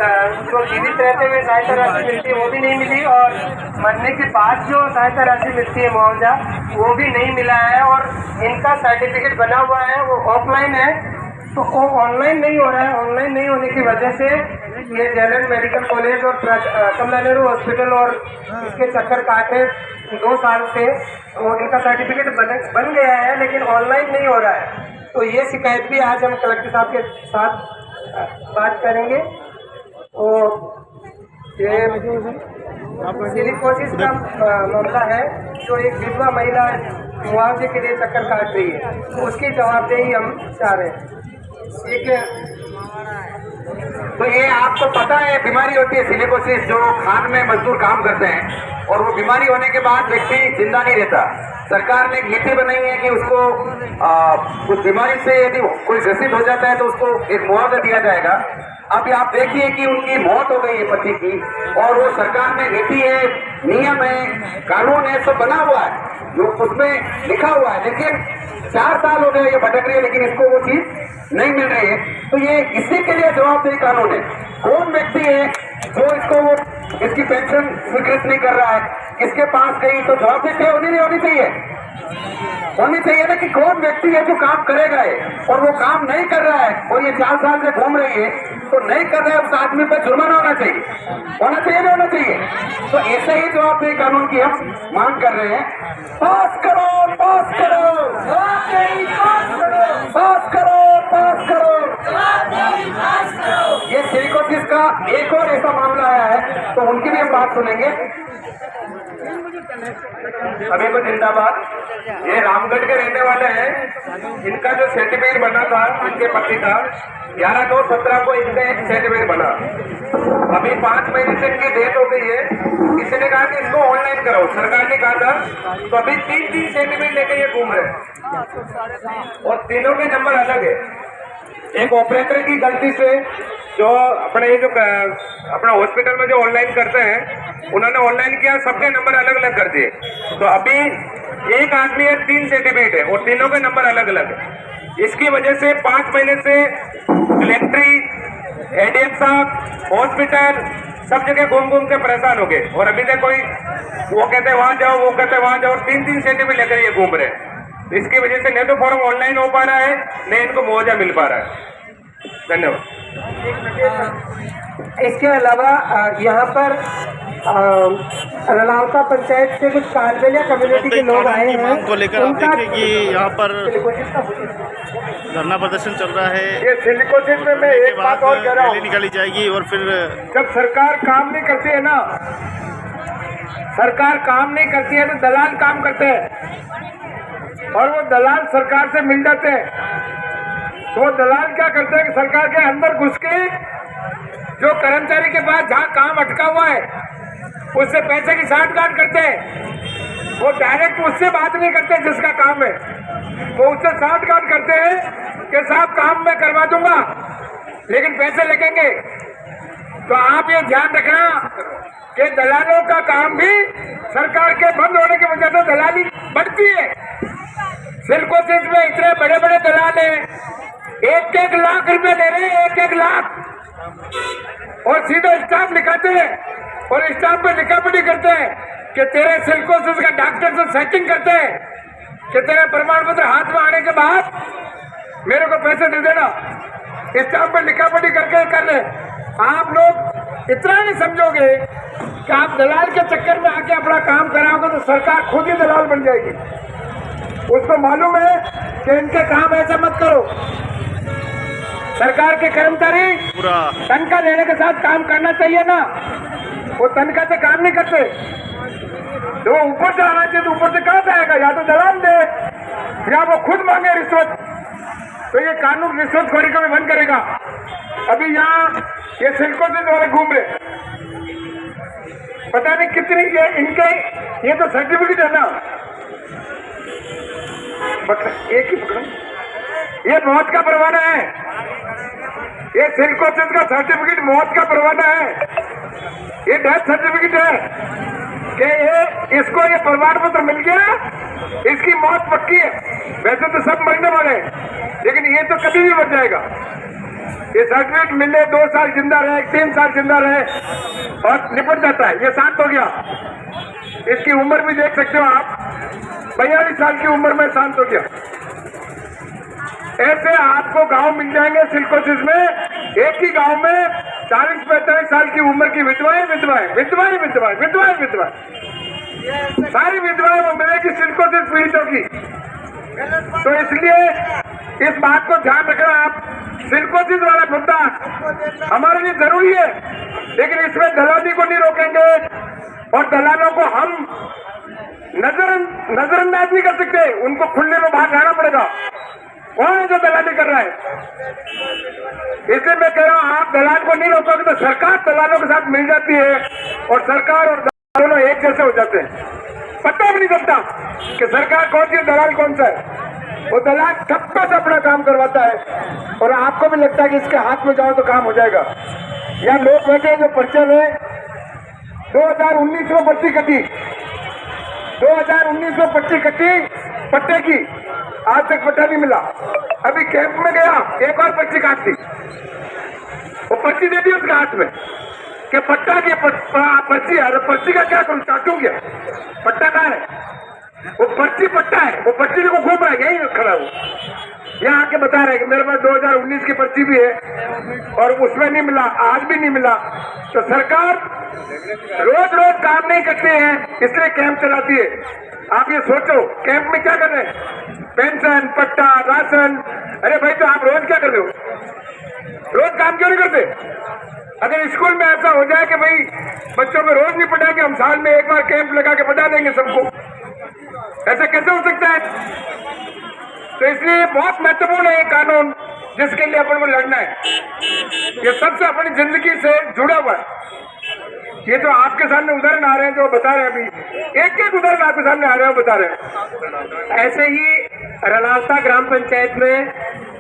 जो जीवित रहते हुए सहायता राशि मिलती है वो भी नहीं मिली, और मरने के बाद जो सहायता राशि मिलती है मुआवजा वो भी नहीं मिला है। और इनका सर्टिफिकेट बना हुआ है वो ऑफलाइन है, तो वो ऑनलाइन नहीं हो रहा है। ऑनलाइन नहीं होने की वजह से ये जनरल मेडिकल कॉलेज और कमला नेहरू हॉस्पिटल और इसके चक्कर काटे 2 साल से, और इनका सर्टिफिकेट बन गया है लेकिन ऑनलाइन नहीं हो रहा है। तो ये शिकायत भी आज हम कलेक्टर साहब के साथ बात करेंगे। और ये सिलिकोसिस का मामला है, जो एक विधवा महिला मुआवजे के लिए चक्कर काट रही है, तो उसकी जवाबदेही हम चाह रहे हैं। ठीक है, तो ये आपको पता है बीमारी होती है सिलिकोसिस, जो खान में मजदूर काम करते हैं, और वो बीमारी होने के बाद व्यक्ति जिंदा नहीं रहता। सरकार ने एक नीति बनाई है कि उसको उस बीमारी से यदि कोई ग्रसित हो जाता है तो उसको एक मुआवजा दिया जाएगा। अभी आप देखिए कि उनकी मौत हो गई है पति की, और वो सरकार में नीति है, नियम है, कानून है, सब बना हुआ है, जो उसमें लिखा हुआ है, लेकिन 4 साल हो गए ये भटक रही है, लेकिन इसको वो चीज नहीं मिल रही है। तो ये इसी के लिए जवाबदेही कानून है। कौन व्यक्ति है जो इसकी पेंशन स्वीकृत नहीं कर रहा है, किसके पास गई, तो जवाबदेही होनी नहीं होनी चाहिए, होनी चाहिए ना कि कौन व्यक्ति है जो काम करेगा है, और वो काम नहीं कर रहा है और ये 4 साल से घूम रही है, तो नहीं कर रहा है उस आदमी पर जुर्माना होना चाहिए, नहीं होना चाहिए। तो ऐसे ही जवाबदेही कानून की हम मांग कर रहे हैं। पास करो, पास करो, पास करो, पास करो। ये सिलिकोसिस का एक और ऐसा मामला आया है, तो उनकी भी हम बात सुनेंगे। अभी को जिंदाबाद। ये रामगढ़ के रहने वाले हैं, इनका जो सर्टिफिकेट बना था इनके पति का 11/2/17 को इनका एक सर्टिफिकेट बना। अभी 5 महीने से इनकी डेथ हो गई है। किसी ने कहा कि इसको ऑनलाइन करो, सरकार ने कहा था, तो अभी 3 सर्टिफिकेट लेके ये घूम रहे हैं, और तीनों के नंबर अलग है। एक ऑपरेटर की गलती से जो अपने अपना हॉस्पिटल में जो ऑनलाइन करते हैं, उन्होंने ऑनलाइन किया, सबके नंबर अलग अलग कर दिए। तो अभी एक आदमी है 3 सर्टिफिकेट है और तीनों के नंबर अलग अलग है। इसकी वजह से 5 महीने से कलेक्ट्री, एडीएम साहब, हॉस्पिटल सब जगह घूम घूम के परेशान हो गए, और अभी तक कोई वो कहते वहां जाओ, वो कहते वहां जाओ, 3 सर्टिफिकेट लेकर ये घूम रहे हैं। इसकी वजह से न तो फॉर्म ऑनलाइन हो पा रहा है, न इनको मुआवजा मिल पा रहा है। धन्यवाद। इसके अलावा यहाँ पर रलावता पंचायत से कुछ कालबेलिया कम्युनिटी के लोग आए हैं, को लेकर आप देखिए कि यहाँ पर धरना प्रदर्शन चल रहा है। ये सिलिकोसिस में मैं एक बात और कह रहा हूँ, निकाली जाएगी, और फिर जब सरकार काम नहीं करती है ना, सरकार काम नहीं करती है तो दलाल काम करते हैं, और वो दलाल सरकार से मिल जाते हैं। तो वो दलाल क्या करते हैं कि सरकार के अंदर घुस के जो कर्मचारी के पास जहाँ काम अटका हुआ है उससे पैसे की साठगांठ करते हैं। वो डायरेक्ट उससे बात नहीं करते जिसका काम है, वो उससे साठगांठ करते हैं कि साहब काम मैं करवा दूंगा लेकिन पैसे लगेंगे। तो आप ये ध्यान रखना कि दलालों का काम भी सरकार के बंद होने की वजह से दलाली बढ़ती है। सिलिकोसिस में इतने बड़े बड़े दलाल हैं, 1-1 लाख रुपए ले रहे हैं, 1-1 लाख, और सीधा स्टाम्प लिखाते हैं, और स्टाम्प पे लिखापटी करते हैं कि तेरे सिलिकोसिस का डॉक्टर से सेटिंग करते हैं कि तेरा प्रमाण पत्र हाथ में आने के बाद मेरे को पैसे दे देना। स्टाम्प पे लिखापटी करके कर रहे। आप लोग इतना नहीं समझोगे कि आप दलाल के चक्कर में आके अपना काम कराओगे तो सरकार खुद ही दलाल बन जाएगी। उसको मालूम है कि इनके काम ऐसा मत करो। सरकार के कर्मचारी पूरा तनख्वाह लेने के साथ काम करना चाहिए ना, वो तनख्वाह से काम नहीं करते। तो ऊपर से आना चाहिए, तो ऊपर से कहाँ से आएगा? या तो दलाल दे या वो खुद मांगे रिश्वत। तो ये कानून रिश्वतखोरी को भी बंद करेगा। अभी यहाँ ये सिलिकोसिस वाले घूम रहे, पता नहीं कितनी ये इनके, ये तो सर्टिफिकेट है ना, एक ही पकड़ो, ये मौत का परवाना है। ये सिलिकोसिस का सर्टिफिकेट मौत का परवाना है, ये डेथ सर्टिफिकेट है कि ये इसको ये प्रमाण पत्र मिल गया, इसकी मौत पक्की है। वैसे तो सब मरने वाले हैं, लेकिन ये तो कभी भी मर जाएगा। ये सर्टिफिकेट मिलने 2 साल जिंदा रहे, 3 साल जिंदा रहे और निपट जाता है। ये शांत हो गया। इसकी उम्र भी देख सकते हो आप, 42 साल की उम्र में शांत हो गया। ऐसे आपको गांव मिल जाएंगे सिलिकोसिस में, एक ही गांव में 40-45 साल की उम्र की विधवाएं सारी विधवाएं वो मिलेगी सिलिकोसिस पीड़ितों की। तो इसलिए इस बात को ध्यान रखना आप, सिलिकोसिस वाला मुद्दा हमारे लिए जरूरी है, लेकिन इसमें दलाली को नहीं रोकेंगे और दलालों को हम नजरअंदाज नहीं कर सकते, उनको खुले में बाहर लाना पड़ेगा। कौन है जो दलाली कर रहा है? इसलिए मैं कह रहा हूं, आप दलाल को नहीं रोकोगे तो सरकार दलालों के साथ मिल जाती है और सरकार और दोनों एक जैसे हो जाते हैं। पता भी नहीं चलता कि सरकार कौन सी, दलाल कौन सा है। वो दलाल सबका से अपना काम करवाता है और आपको भी लगता है कि इसके हाथ में जाओ तो काम हो जाएगा। या लोग बैठे हैं जो पर्चे में 2019 में पर्ची कटी, 2019 में पर्ची कटी पट्टे की, आज तक पट्टा नहीं मिला। अभी कैंप में गया, एक और पर्ची काट दी, वो पर्ची दे दी उसके हाथ में कि पट्टा की पर्ची है। पर्ची का क्या करूं, काटूं क्या? पट्टा कहाँ है? वो पर्ची पट्टा है, वो पर्ची को घूम रहा है, यही खड़ा हूँ। यहाँ आके बता रहे कि मेरे पास 2019 की पर्ची भी है और उसमें नहीं मिला, आज भी नहीं मिला। तो सरकार रोज रोज काम नहीं करते हैं, इसलिए कैंप चलाती है। आप ये सोचो, कैंप में क्या कर रहे हैं? पेंशन, पट्टा, राशन। अरे भाई, तो आप रोज क्या कर रहे हो? रोज काम क्यों नहीं करते? अगर स्कूल में ऐसा हो जाए कि भाई बच्चों को रोज नहीं पढ़ाएंगे, हम साल में एक बार कैंप लगा के पढ़ा देंगे सबको, ऐसा कैसे हो सकता है? तो इसलिए बहुत महत्वपूर्ण है ये कानून, जिसके लिए अपन को लड़ना है। ये सबसे अपनी जिंदगी से जुड़ा हुआ है। ये जो आपके सामने उदाहरण आ रहे हैं, जो बता रहे हैं, अभी एक एक उदाहरण आपके सामने आ रहे हैं, बता रहे हैं। ऐसे ही रलावता ग्राम पंचायत में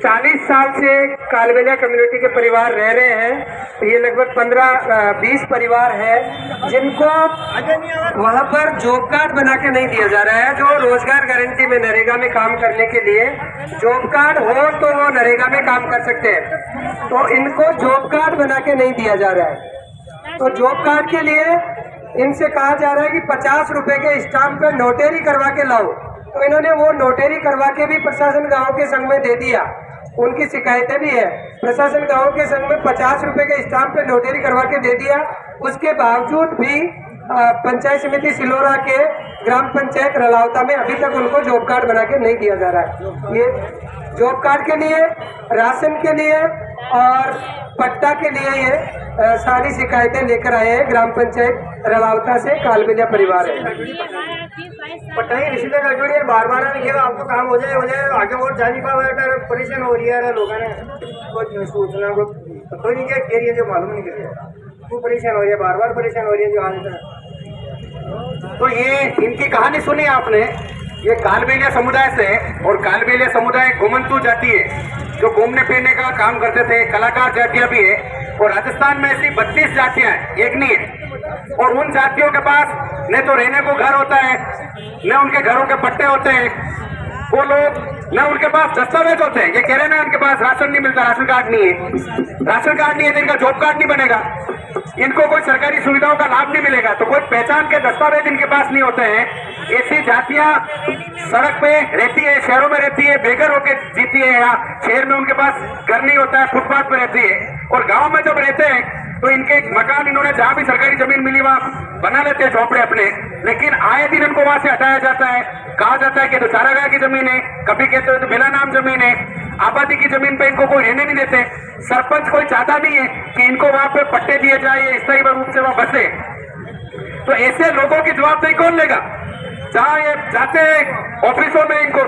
40 साल से कालबेलिया कम्युनिटी के परिवार रह रहे हैं। ये लगभग 15-20 परिवार है जिनको वहां पर जॉब कार्ड बना के नहीं दिया जा रहा है। जो रोजगार गारंटी में नरेगा में काम करने के लिए जॉब कार्ड हो तो वो नरेगा में काम कर सकते हैं, तो इनको जॉब कार्ड बना के नहीं दिया जा रहा है। तो जॉब कार्ड के लिए इनसे कहा जा रहा है कि 50 रुपए के स्टाम्प पे नोटरी करवा के लाओ। तो इन्होंने वो नोटरी करवा के भी प्रशासन गांव के संघ में दे दिया। उनकी शिकायतें भी है, प्रशासन गांव के संघ में 50 रुपए के स्टाम्प पे नोटरी करवा के दे दिया। उसके बावजूद भी पंचायत समिति सिलोरा के ग्राम पंचायत रलावता में अभी तक उनको जॉब कार्ड बना के नहीं दिया जा रहा है। ये जॉब कार्ड के लिए, राशन के लिए और पट्टा के लिए ये सारी शिकायतें लेकर आए हैं ग्राम पंचायत रलावता से कालबेलिया परिवार है। पट्टा ही रिश्ते का बार आपको काम हो जाए आगे वोट जाने का परेशान हो रही है लोगों ने कुछ सूचना को तो नहीं क्या जो मालूम नहीं कर वो परेशान हो रही है, बार परेशान हो रही है जो हाल। तो ये इनकी कहानी सुनी आपने, ये कालबेलिया समुदाय से, और कालबेलिया समुदाय घुमंतु जाति है जो घूमने फिरने का काम करते थे, कलाकार जातियां भी है। और राजस्थान में ऐसी 32 जातियां हैं, एक नहीं है। और उन जातियों के पास न तो रहने को घर होता है, न उनके घरों के पट्टे होते हैं, वो लोग न उनके पास दस्तावेज होते हैं। ये कह रहे हैं ना उनके पास राशन नहीं मिलता, राशन कार्ड नहीं है, राशन कार्ड नहीं है तो इनका जॉब कार्ड नहीं बनेगा, इनको कोई सरकारी सुविधाओं का लाभ नहीं मिलेगा, तो कोई पहचान के दस्तावेज इनके पास नहीं होते हैं। ऐसी जातियां सड़क पे रहती है, शहरों में रहती है, बेघर होकर जीती है, या शहर में उनके पास घर नहीं होता है, फुटपाथ पे रहती है। और गांव में जब रहते हैं तो इनके मकान इन्होंने जहां भी सरकारी जमीन मिली वहां बना लेते हैं झोपड़े अपने, लेकिन आए दिन इनको वहां से हटाया जाता है। कहा जाता है कि तो चारागाह की जमीन है, कभी कहते हैं तो बिना नाम जमीन है, आबादी की जमीन पे इनको कोई रहने नहीं देते। सरपंच कोई चाहता नहीं है कि इनको वहां पे पट्टे दिए जाए, स्थायी रूप से वहां बसे। तो ऐसे लोगों की जवाबदेही कौन लेगा? जहाँ ये जाते हैं ऑफिसों में, इनको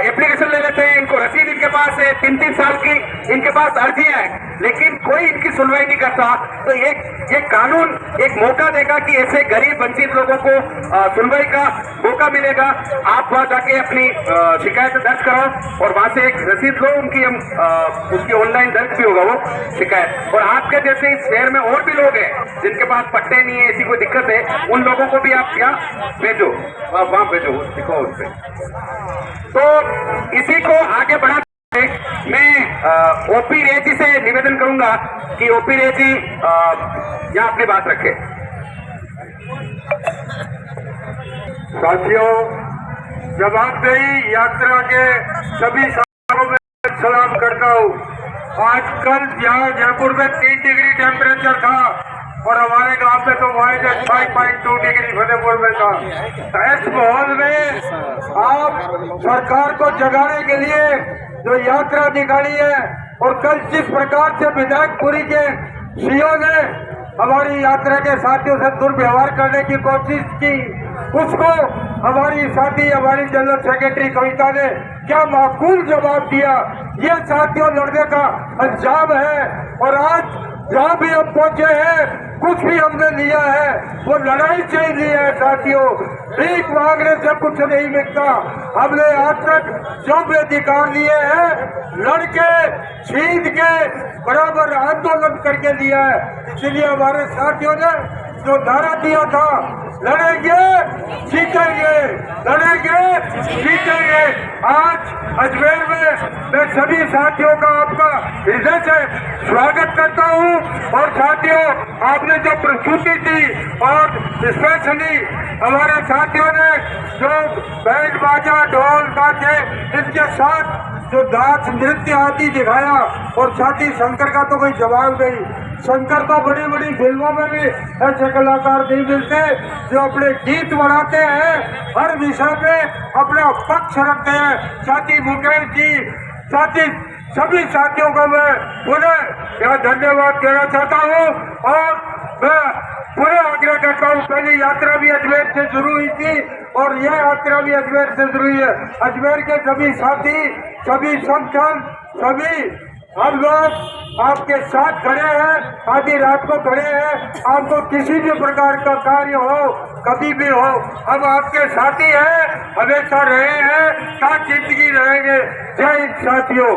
एप्लीकेशन ले लेते हैं, इनको रसीद इनके पास है, 3-3 साल की इनके पास अर्जियां हैं, लेकिन कोई इनकी सुनवाई नहीं करता। तो ये कानून एक मौका देगा कि ऐसे गरीब वंचित लोगों को सुनवाई का मौका मिलेगा। आप वहां जाके अपनी शिकायत दर्ज कराओ और वहां से एक रसीद लो उनकी, उसकी ऑनलाइन दर्ज भी होगा वो शिकायत। और आपके जैसे इस शहर में और भी लोग हैं जिनके पास पट्टे नहीं है, ऐसी कोई दिक्कत है, उन लोगों को भी आप यहाँ भेजो, वहां भेजो, दिखो उस पे। तो इसी को आगे बढ़ाते मैं ओपी रे जी से निवेदन करूंगा कि ओपी रे जी यहाँ अपनी बात रखें। साथियों, जवाबदेही यात्रा के सभी साथियों में सलाम करता हूँ। आजकल यहाँ जयपुर में 3 डिग्री टेम्परेचर था और हमारे गांव में तो माइनस 5.2 डिग्री फतेहपुर में था। इस माहौल में आप सरकार को जगाने के लिए जो यात्रा निकाली है और कल जिस प्रकार से विधायकपुरी के सीओ ने हमारी यात्रा के साथियों से दुर्व्यवहार करने की कोशिश की, उसको हमारी साथी हमारी जनरल सेक्रेटरी कविता ने क्या माकूल जवाब दिया। ये साथियों लड़ने का अंजाम है। और आज जहाँ भी हम पहुंचे हैं, कुछ भी हमने लिया है वो लड़ाई से ही लिया है साथियों। भीख मांगने से कुछ नहीं मिलता। हमने आज तक जो भी अधिकार लिए हैं लड़के छीन के बराबर आंदोलन करके लिया है। इसलिए हमारे साथियों ने जो नारा दिया था, लड़ेंगे जीतेंगे, लड़ेंगे जीतेंगे। आज अजमेर में मैं सभी साथियों का आपका हृदय से स्वागत करता हूं। और साथियों, आपने जो प्रस्तुति दी और स्पेशली हमारे साथियों ने जो बैंड बाजा ढोल बाजे इसके साथ जो नाच नृत्य आदि दिखाया, और साथी शंकर का तो कोई जवाब नहीं। शंकर तो बड़ी बड़ी फिल्मों में भी ऐसे कलाकार नहीं मिलते जो अपने गीत बनाते हैं, हर विषय पे अपना पक्ष रखते हैं। साथी मुकेश जी, साथी सभी साथियों को मैं पुनः यहाँ धन्यवाद देना चाहता हूँ। और मैं पुनः आग्रह करता हूँ, पहली यात्रा भी अजमेर से शुरू हुई थी और यह यात्रा भी अजमेर से शुरू हुई है। अजमेर के सभी साथी, सभी संगठन, सभी हम लोग आपके साथ खड़े हैं, आधी रात को खड़े हैं। आपको किसी भी प्रकार का कार्य हो, कभी भी हो, हम आपके साथी हैं, हमेशा रहे हैं, साथ जिंदगी रहेंगे। जय हिंद साथियों।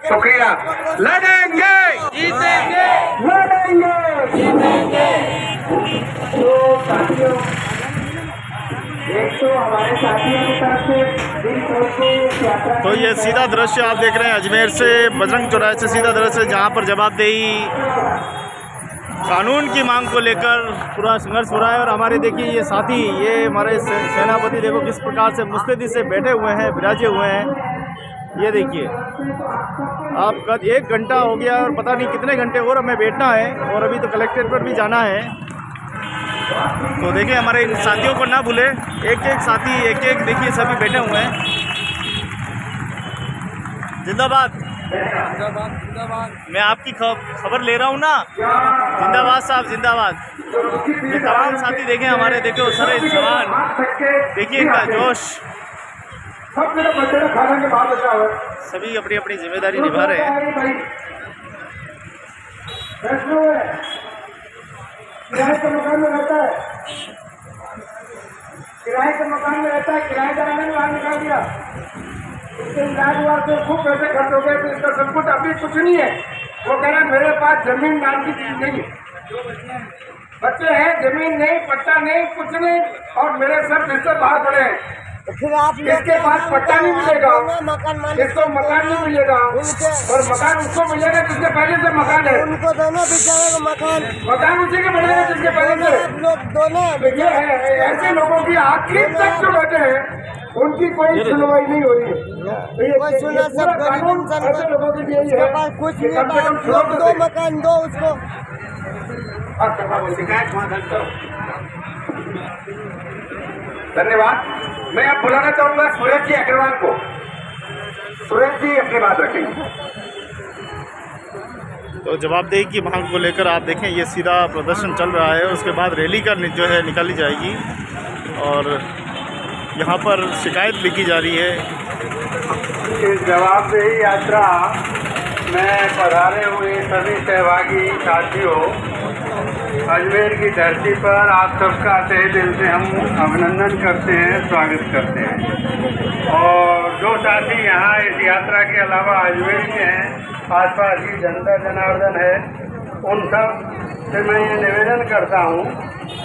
शुक्रिया। लड़ेंगे जीतेंगे, लड़ेंगे जीतेंगे। तो साथियों, एक तो हमारे साथियों की तरफ से यात्रा, तो ये सीधा दृश्य आप देख रहे हैं अजमेर से बजरंग चौराहे से सीधा दृश्य, जहाँ पर जवाबदेही कानून की मांग को लेकर पूरा संघर्ष हो रहा है। और हमारे देखिए ये साथी, ये हमारे सेनापति देखो किस प्रकार से मुस्तैदी से बैठे हुए हैं, विराजे हुए हैं। ये देखिए आप कद 1 घंटा हो गया और पता नहीं कितने घंटे और हमें बैठना है और अभी तो कलेक्ट्रेट पर भी जाना है। तो देखिए हमारे इन साथियों को ना भूले, एक एक साथी एक एक देखिए सभी बैठे हुए हैं। जिंदाबाद जिंदाबाद। मैं आपकी खबर ले रहा हूँ ना, जिंदाबाद साहब जिंदाबाद। ये तमाम साथी देखें हमारे, देखो सारे जवान, देखिए इनका जोश, सभी अपनी अपनी जिम्मेदारी निभा रहे हैं। किराए के मकान में रहता है, किराए के मकान में रहता है, किराएदार ने बाहर निकाल दिया, उसके इलाज हुआ तो खूब पैसे खर्च हो गए, तो इसका सब कुछ अभी कुछ नहीं है। वो कह रहा है मेरे पास जमीन नाम की चीज नहीं है, बच्चे हैं, जमीन नहीं, पट्टा नहीं, कुछ नहीं, और मेरे सब रिश्ते बाहर पड़े हैं। फिर आप इसके पास पट्टा नहीं मिलेगा, मकान मालिक इसको मकान नहीं मिलेगा, और मकान उसको मिलेगा जिसके पहले से मकान है। उनको दोनों बेचारे को मकान उसी के मिलेगा जिसके पहले से। लोग दोनों ये है, ऐसे लोगों की आखिर तक जो बैठे हैं उनकी कोई सुनवाई नहीं हो रही है। कोई सुना, सब गरीब इंसान ऐसे लोगों के लिए उसके पास कुछ नहीं है, दो मकान दो उसको। धन्यवाद। मैं अब बुलाना चाहूंगा सुरेश जी अग्रवाल को। सुरेश जी अपनी बात रखेंगे। तो जवाबदेही की मांग को लेकर आप देखें ये सीधा प्रदर्शन चल रहा है, उसके बाद रैली का जो है निकाली जाएगी और यहाँ पर शिकायत लिखी जा रही है। इस जवाबदेही यात्रा में पधारे हुए सभी सहभागी साथियों, अजमेर की धरती पर आप सबका तहे दिल से हम अभिनंदन करते हैं, स्वागत करते हैं। और जो साथी यहाँ इस यात्रा के अलावा अजमेर के हैं, आसपास की जनता जनार्दन है, उन सब से मैं ये निवेदन करता हूँ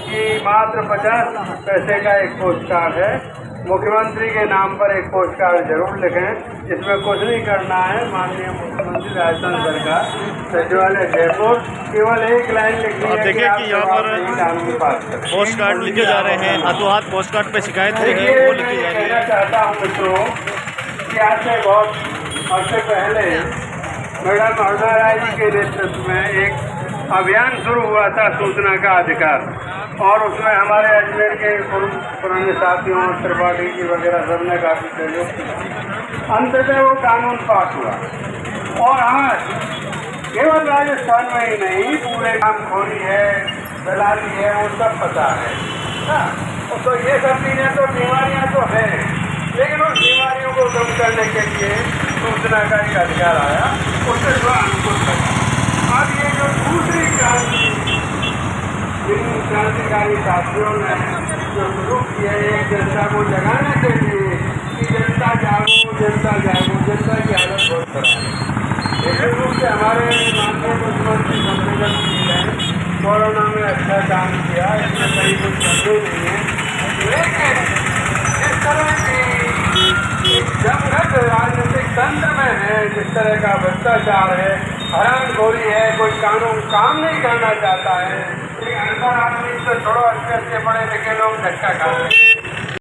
कि मात्र 50 पैसे का एक पोस्ट कार्ड है, मुख्यमंत्री के नाम पर एक पोस्ट कार्ड जरूर लिखें। इसमें कुछ नहीं करना है। माननीय मुख्यमंत्री राजस्थान सरकार सचिवालय जयपुर, केवल एक लाइन लिखनी है। देखिए कि यहाँ पर कानून पास करें। पोस्ट कार्ड लिखे जा रहे हैं, हाथों हाथ पोस्ट कार्ड पे शिकायत है देखिए, वो मैं लिखी ये जा रही कहना है। चाहता हूँ मित्रों कि आज से बहुत अर्से पहले मैडम अरुणा राय जी के नेतृत्व में एक अभियान शुरू हुआ था सूचना का अधिकार, और उसमें हमारे अजमेर के पुराने साथियों त्रिपाठी जी वगैरह सबने काफी सहयोग किया। अंततः वो कानून पास हुआ और आज केवल राजस्थान में ही नहीं, पूरे कामखोरी है, दलाली है, वो सब पता है ना। तो ये सब चीजें तो बीमारियां तो हैं, लेकिन उन बीमारियों को कम करने के लिए सूचना का एक अधिकार आया, उससे थोड़ा अनुकूल लगा। अब ये जो दूसरी क्रांति जिन क्रांतिकारी साथियों ने जो शुरू की है एक जनता को जगाने के लिए कि जनता जागो, जनता जागो, जनता की हालत बहुत खराब है। निश्चित रूप से हमारे माननीय मुख्यमंत्री सम्मेलन ने कोरोना में अच्छा काम किया, इसमें कहीं कुछ कमी नहीं है, लेकिन इस तरह की जमघट राजनीतिक तंत्र में है, जिस तरह का भ्रष्टाचार है, हरामखोरी है, कोई कानून काम नहीं करना चाहता है, एक अनपढ़ आदमी से थोड़ा अच्छे अच्छे पढ़े लिखे लोग धक्का खाते हैं।